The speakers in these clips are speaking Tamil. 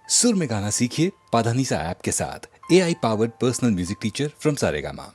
सुर में गाना सीखिए पाधानीसा ऐप के साथ। AI powered personal music teacher from Saregama.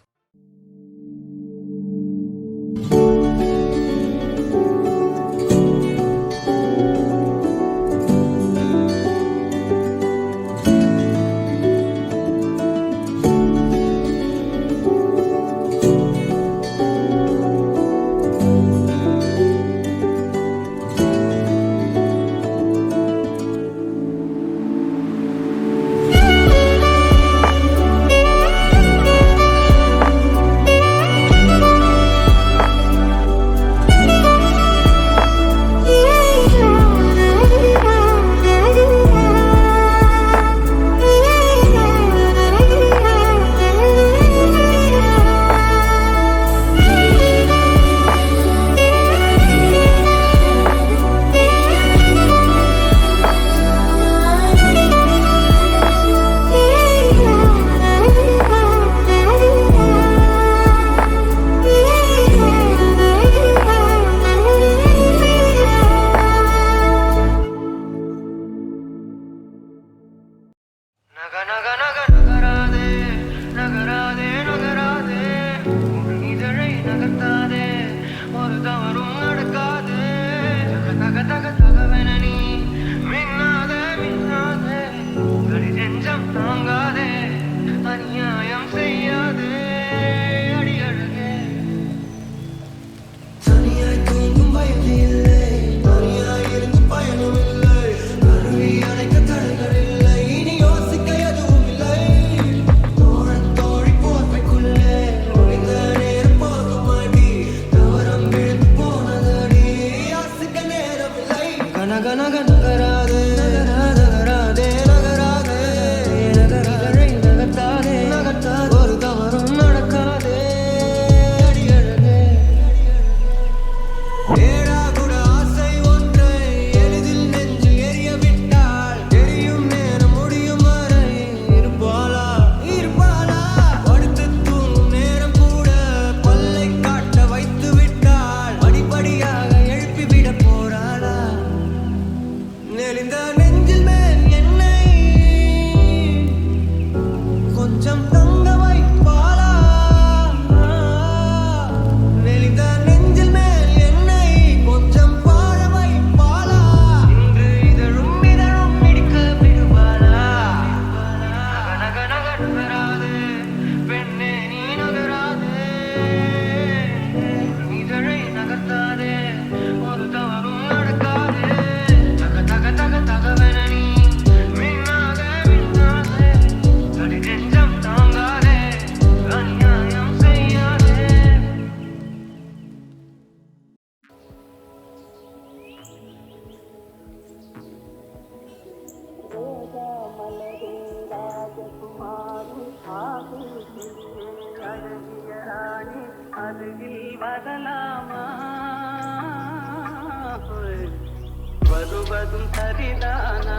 வருவதும் சரிதானா,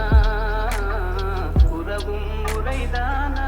உறவும் முறைதானா?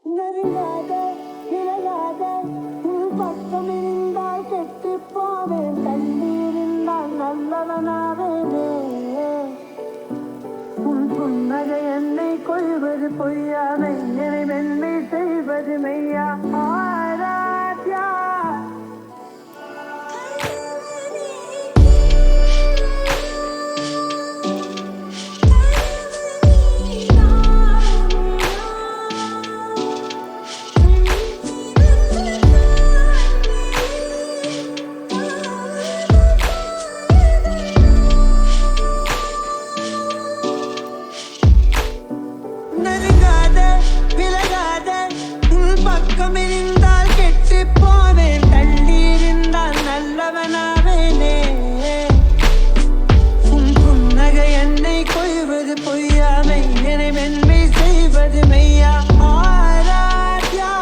நெருங்காத விலகாத உள் பக்கம் இருந்தால் கெட்டு போவேன் தள்ளி இருந்தால் நல்லவனாவேனே உன் புன்னகை என்னை கொள்வது பொய்யாமை என்னை மென்மை செய்வது மெய்யா ஆராத்யா நெருங்காத விலகாத உள் பக்கம் இருந்தால் கெட்டு போவேன் தள்ளி இருந்தால் நல்லவனாவேனே உன் புன்னகை என்னை கொய்வது பொய்யாமை என்னை மென்மை செய்வது மெய்யா ஆராத்யா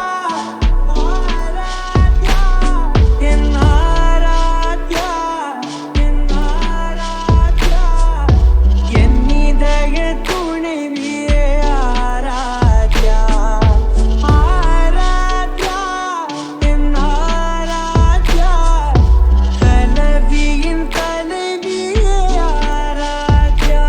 ஆராத்யா என் ஆராத்யா என் ஆராத்யா என் இதய துணைவியே ஆராத்யா ஆராத்யா என் ஆராத்யா கலவியின் தலைவியே ஆராத்யா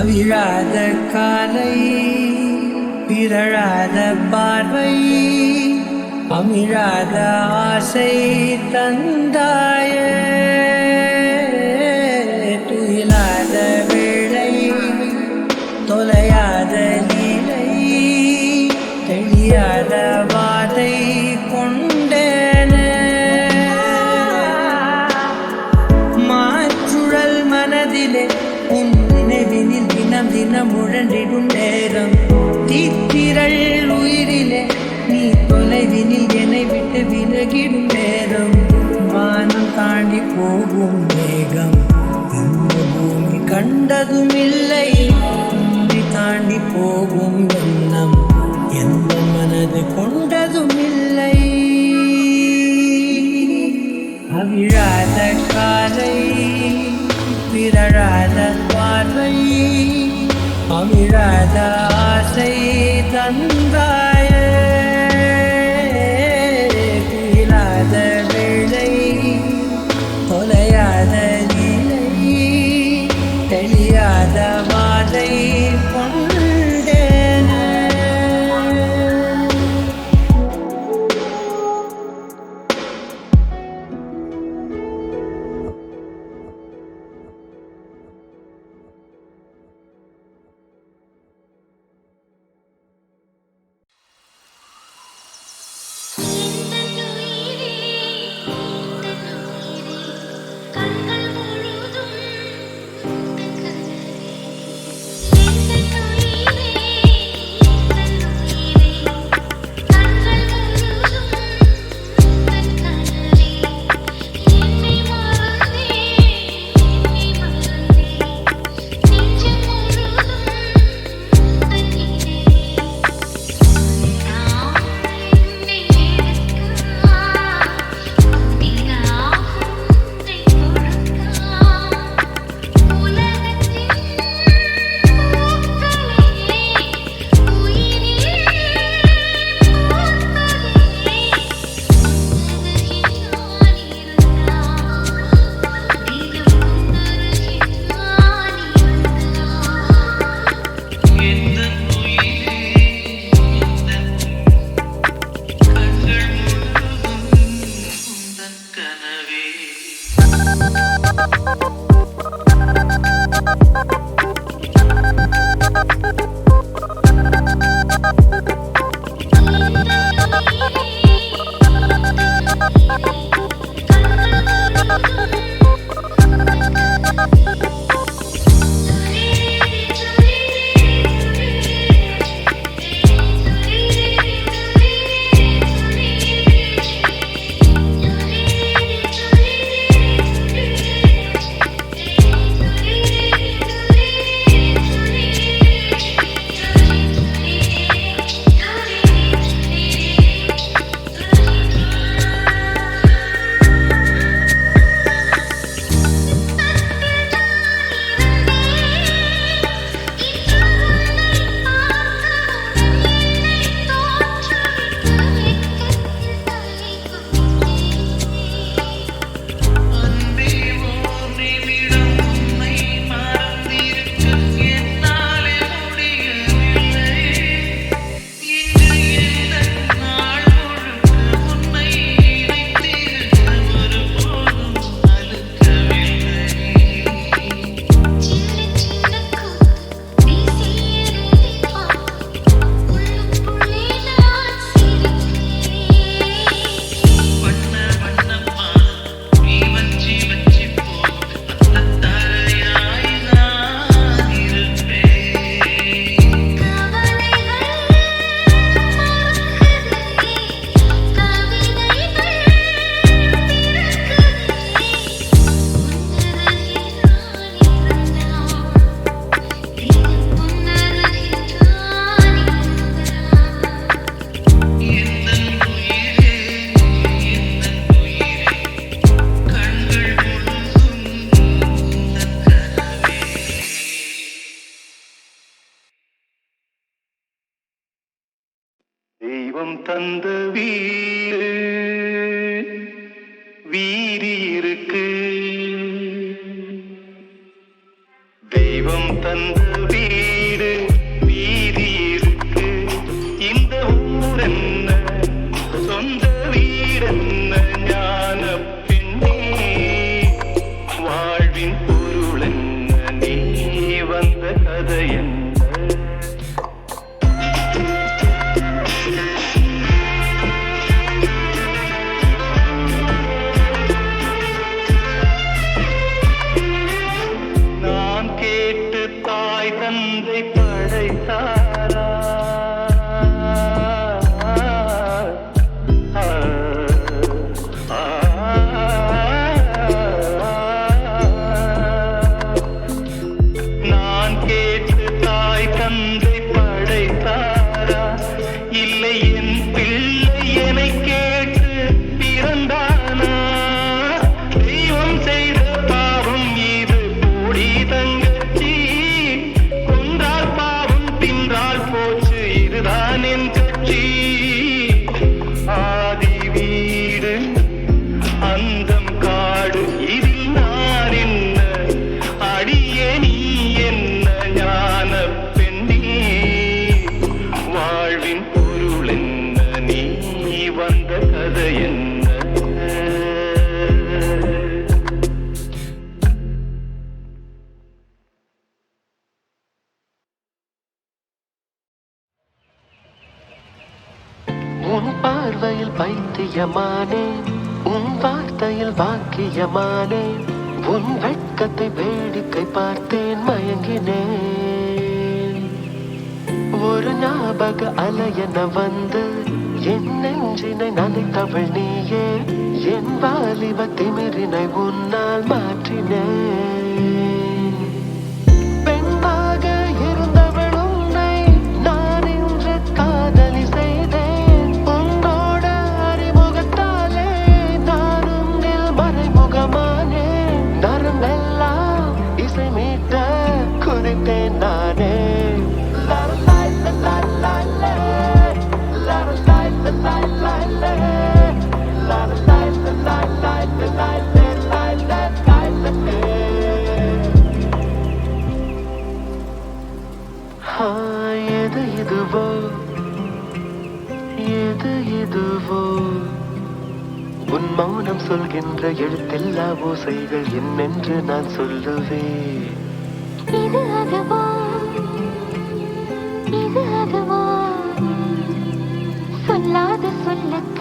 அவிழாத காலை பிறழாத பார்வை அமிழாத ஆசை தந்தாயே துயிலாத வேளை தொலையாத லீலை தெளியாத வாதை கொண்டேனே மாற்றுழல் மனதிலே உன் நினைவினில் தினம் தினம் முழன்றிடும் நேரம் தீத்திரள் உயிரிலே நீ தொலைவினில் என்னை விட்டு விலகிடும் நேரம் வானம் தாண்டி போகும் மேகம் இந்த பூமி கண்டதும் இல்லை உன்னை தாண்டி போகும் எண்ணம் எந்த மனது கொண்டதும் இல்லை அவிழாத காலை பிறழாத பார்வை அவிழாத ஆசை தந்தாயே துயிலாத வேளை தொலையாத லீலை தெளியாத வாதை கொண்டேனே தெய்வம் தந்த வீடு வீரி இருக்கு தெய்வம் தந்த சொந்த வீடென்ன ஞான பெண்ணே வாழ்வின் பொருளென்ன நீ வந்த கதை என்ன நான் கேட்டு தாய் தந்தை படைத்தாரா நான் கேட்டு தாய் தந்தை படைத்தாரா இல்லை என் பிள்ளை என்னை கேட்டு பிறந்தானா தெய்வம் செய்த பாவம் இது போடி தங்கச்சி கொன்றால் பாவம் தின்றால் போச்சு இதுதான் என் கட்சி ஆதி வீடு அந்தம் காடு இதில் நான் என்ன அடியே நீ என்ன ஞான பெண்ணே வாழ்வின் பொருள் என்ன நீ வந்த கதை என்ன உன் பார்வையில் பைத்தியமானே உன் வார்த்தையில் வாக்கியமானே உன் வெட்கத்தை வேடிக்கை பார்த்தேன் மயங்கினேன் ஒரு ஞாபக அலையென வந்து என் நெஞ்சினை நனைத்தவள் நீயே என் வாலிப திமிரினை உன்னால் மாற்றினேன் பெண்ணாக இருந்தவள் உன்னை நான் இன்று காதலி செய்தேன் உன்னோட அறிமுகத்தாலே நான் உன்னில் மறைமுகமானே நரம்பெல்லாம் இசை மீட்ட குறித்தேன் நானே எது இதுவோ எது இதுவோ உன் மௌனம் சொல்கின்ற எழுத்தெல்லா ஓசைகள் என்னென்று நான் சொல்லுவேன் இது அதுவோ சொல்லாத சொல்லுக்கு